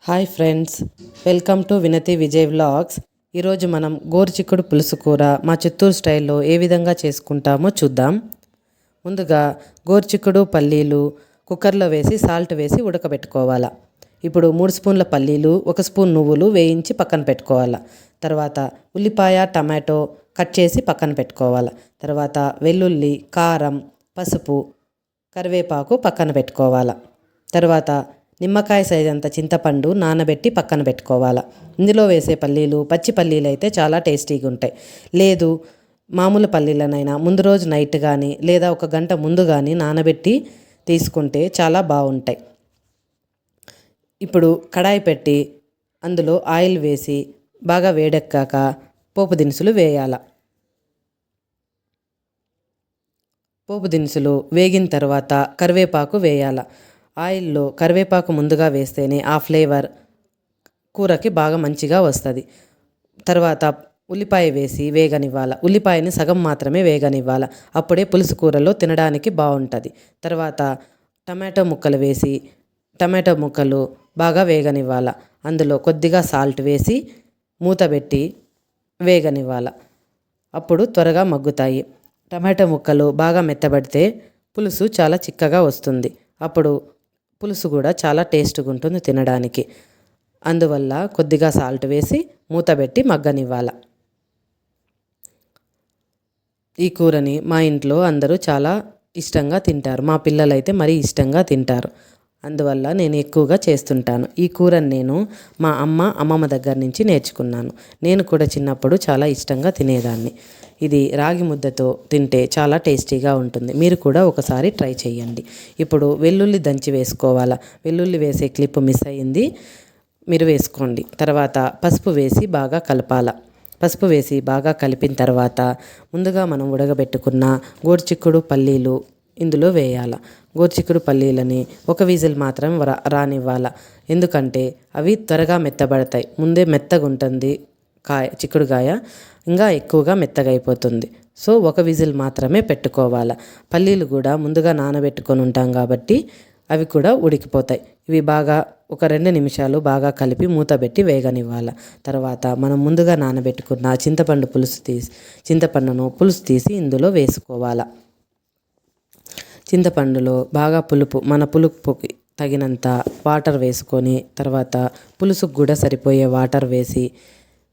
Hi friends, welcome to వినతి Vijay vlogs. ఈరోజు మనం గోరుచిక్కుడు పులుసు కూర మా చిత్తూరు స్టైల్లో ఏ విధంగా చేసుకుంటామో చూద్దాం. ముందుగా గోరుచిక్కుడు పల్లీలు కుక్కర్లో వేసి సాల్ట్ వేసి ఉడకబెట్టుకోవాలా. ఇప్పుడు 3 స్పూన్ల పల్లీలు 1 స్పూన్ నువ్వులు వేయించి పక్కన పెట్టుకోవాలా. తర్వాత ఉల్లిపాయ టమాటో కట్ చేసి పక్కన పెట్టుకోవాలా. తర్వాత వెల్లుల్లి, కారం, పసుపు, కరివేపాకు పక్కన పెట్టుకోవాలా. తర్వాత నిమ్మకాయ సైజ్ అంత చింతపండు నానబెట్టి పక్కన పెట్టుకోవాలా. ఇందులో వేసే పల్లీలు పచ్చి పల్లీలు అయితే చాలా టేస్టీగా ఉంటాయి. లేదు మామూలు పల్లీలనైనా ముందు రోజు నైట్ కానీ లేదా 1 గంట ముందు కానీ నానబెట్టి తీసుకుంటే చాలా బాగుంటాయి. ఇప్పుడు కడాయి పెట్టి అందులో ఆయిల్ వేసి బాగా వేడెక్కాక పోపు దినుసులు వేయాల. పోపు దినుసులు వేగిన తర్వాత కరివేపాకు వేయాల. ఆయిల్లో కరివేపాకు ముందుగా వేస్తేనే ఆ ఫ్లేవర్ కూరకి బాగా మంచిగా వస్తుంది. తర్వాత ఉల్లిపాయ వేసి వేగనివ్వాలి. ఉల్లిపాయని సగం మాత్రమే వేగనివ్వాలి, అప్పుడే పులుసు కూరలో తినడానికి బాగుంటుంది. తర్వాత టమాటో ముక్కలు వేసి టమాటో ముక్కలు బాగా వేగనివ్వాలి. అందులో కొద్దిగా సాల్ట్ వేసి మూత పెట్టి వేగనివ్వాలి. అప్పుడు త్వరగా మగ్గుతాయి. టమాటో ముక్కలు బాగా మెత్తబడితే పులుసు చాలా చిక్కగా వస్తుంది. అప్పుడు పులుసు కూడా చాలా టేస్ట్గా ఉంటుంది తినడానికి. అందువల్ల కొద్దిగా సాల్ట్ వేసి మూత పెట్టి మగ్గనివ్వాలి. ఈ కూరని మా ఇంట్లో అందరూ చాలా ఇష్టంగా తింటారు. మా పిల్లలైతే మరీ ఇష్టంగా తింటారు. అందువల్ల నేను ఎక్కువగా చేస్తుంటాను. ఈ కూరని నేను మా అమ్మమ్మ దగ్గర నుంచి నేర్చుకున్నాను. నేను కూడా చిన్నప్పుడు చాలా ఇష్టంగా తినేదాన్ని. ఇది రాగి ముద్దతో తింటే చాలా టేస్టీగా ఉంటుంది. మీరు కూడా ఒకసారి ట్రై చేయండి. ఇప్పుడు వెల్లుల్లి దంచి వేసుకోవాలా. వెల్లుల్లి వేసే క్లిప్ మిస్ అయ్యింది, మీరు వేసుకోండి. తర్వాత పసుపు వేసి బాగా కలపాల. పసుపు వేసి బాగా కలిపిన తర్వాత ముందుగా మనం ఉడకబెట్టుకున్న గోరుచిక్కుడు పల్లీలు ఇందులో వేయాల. గోరుచిక్కుడు పల్లీలని 1 విజిల్ మాత్రం రానివ్వాల. ఎందుకంటే అవి త్వరగా మెత్తబడతాయి. ముందే మెత్తగా ఉంటుంది చిక్కుడుకాయ, ఇంకా ఎక్కువగా మెత్తగా అయిపోతుంది. సో 1 విజిల్ మాత్రమే పెట్టుకోవాలి. పల్లీలు కూడా ముందుగా నానబెట్టుకొని ఉంటాం కాబట్టి అవి కూడా ఉడికిపోతాయి. ఇవి బాగా ఒక 2 నిమిషాలు బాగా కలిపి మూత పెట్టి వేగనివ్వాలి. తర్వాత మనం ముందుగా నానబెట్టుకున్న చింతపండును పులుసు తీసి ఇందులో వేసుకోవాలి. చింతపండులో బాగా మన పులుపుకి తగినంత వాటర్ వేసుకొని తర్వాత పులుసుకు కూడా సరిపోయే వాటర్ వేసి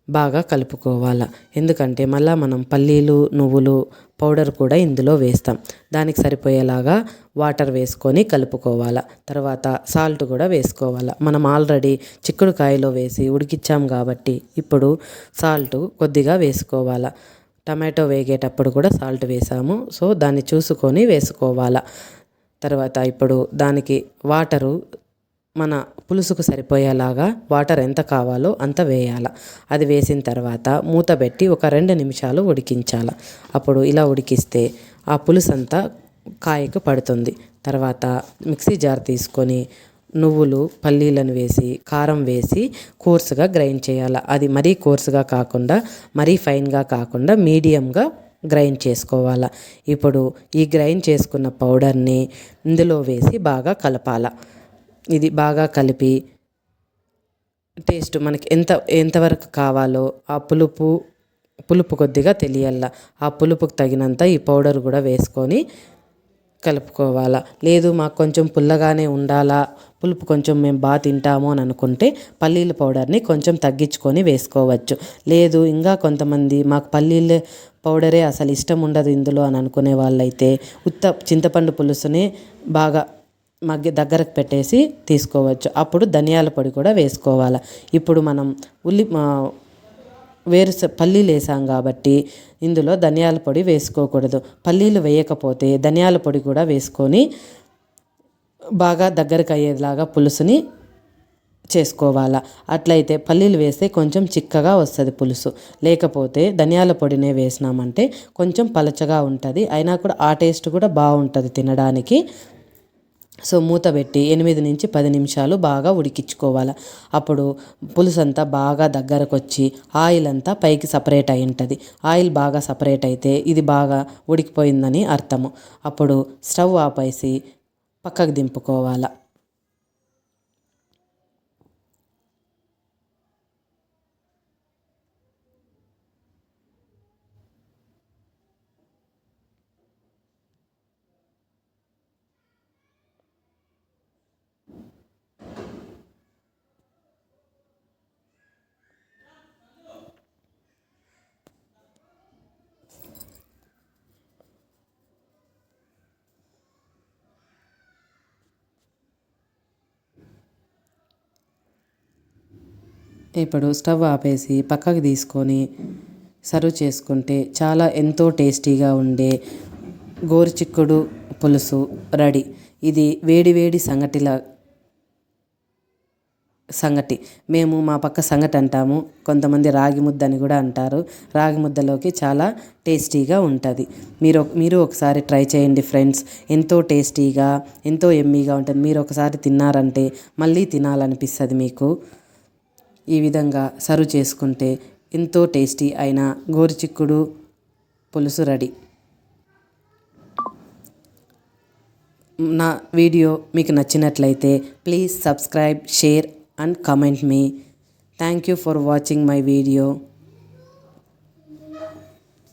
బాగా కలుపుకోవాలి. ఎందుకంటే మళ్ళీ మనం పల్లీలు నువ్వులు పౌడర్ కూడా ఇందులో వేస్తాం. దానికి సరిపోయేలాగా వాటర్ వేసుకొని కలుపుకోవాలి. తర్వాత సాల్ట్ కూడా వేసుకోవాలి. మనం ఆల్రెడీ చిక్కుడుకాయలో వేసి ఉడికిచ్చాం కాబట్టి ఇప్పుడు సాల్ట్ కొద్దిగా వేసుకోవాలి. టమాటో వేగేటప్పుడు కూడా సాల్ట్ వేసాము, సో దాన్ని చూసుకొని వేసుకోవాలి. తర్వాత ఇప్పుడు దానికి వాటరు మన పులుసుకు సరిపోయేలాగా వాటర్ ఎంత కావాలో అంత వేయాలి. అది వేసిన తర్వాత మూత పెట్టి ఒక 2 నిమిషాలు ఉడికించాలి. అప్పుడు ఇలా ఉడికిస్తే ఆ పులుసు అంతా కాయకు పడుతుంది. తర్వాత మిక్సీ జార్ తీసుకొని నువ్వులు పల్లీలను వేసి కారం వేసి కోర్సుగా గ్రైండ్ చేయాలి. అది మరీ కోర్సుగా కాకుండా మరీ ఫైన్గా కాకుండా మీడియంగా గ్రైండ్ చేసుకోవాలి. ఇప్పుడు ఈ గ్రైండ్ చేసుకున్న పౌడర్ని ఇందులో వేసి బాగా కలపాలి. ఇది బాగా కలిపి టేస్ట్ మనకి ఎంతవరకు కావాలో ఆ పులుపు కొద్దిగా తెలియాల. ఆ పులుపుకు తగినంత ఈ పౌడర్ కూడా వేసుకొని కలుపుకోవాలా. లేదు మాకు కొంచెం పుల్లగానే ఉండాలా, పులుపు కొంచెం మేము బాగా తింటాము అని అనుకుంటే పల్లీల పౌడర్ని కొంచెం తగ్గించుకొని వేసుకోవచ్చు. లేదు ఇంకా కొంతమంది మాకు పల్లీల పౌడరే అసలు ఇష్టం ఉండదు ఇందులో అని అనుకునే వాళ్ళైతే చింతపండు పులుసుని బాగా దగ్గరకు పెట్టేసి తీసుకోవచ్చు. అప్పుడు ధనియాల పొడి కూడా వేసుకోవాలి. ఇప్పుడు మనం పల్లీలు వేసాం కాబట్టి ఇందులో ధనియాల పొడి వేసుకోకూడదు. పల్లీలు వేయకపోతే ధనియాల పొడి కూడా వేసుకొని బాగా దగ్గరకు అయ్యేలాగా పులుసుని చేసుకోవాలా. అట్లయితే పల్లీలు వేస్తే కొంచెం చిక్కగా వస్తుంది పులుసు. లేకపోతే ధనియాల పొడినే వేసినామంటే కొంచెం పలచగా ఉంటుంది, అయినా కూడా ఆ టేస్ట్ కూడా బాగుంటుంది తినడానికి. సో మూత పెట్టి 8 నుంచి 10 నిమిషాలు బాగా ఉడికించుకోవాలి. అప్పుడు పులుసు అంతా బాగా దగ్గరకు వచ్చి ఆయిల్ అంతా పైకి సపరేట్ అయి ఉంటుంది. ఆయిల్ బాగా సపరేట్ అయితే ఇది బాగా ఉడికిపోయిందని అర్థము. అప్పుడు స్టవ్ ఆపేసి పక్కకు దింపుకోవాలి. ఇప్పుడు స్టవ్ ఆపేసి పక్కకు తీసుకొని సర్వ్ చేసుకుంటే చాలా ఎంతో టేస్టీగా ఉండే గోరుచిక్కుడు పులుసు రెడీ. ఇది వేడి వేడి సంగటి మేము మా పక్క సంగటి అంటాము, కొంతమంది రాగి ముద్ద అని కూడా అంటారు. రాగి ముద్దలోకి చాలా టేస్టీగా ఉంటుంది. మీరు ఒకసారి ట్రై చేయండి ఫ్రెండ్స్. ఎంతో టేస్టీగా ఎంతో ఎమ్మీగా ఉంటుంది. మీరు ఒకసారి తిన్నారంటే మళ్ళీ తినాలనిపిస్తుంది మీకు. ఈ విధంగా సర్వ్ చేసుకుంటే ఎంతో టేస్టీ అయిన గోరుచిక్కుడు పులుసు రెడీ. నా వీడియో మీకు నచ్చినట్లయితే please subscribe, share and comment me. Thank you for watching my video.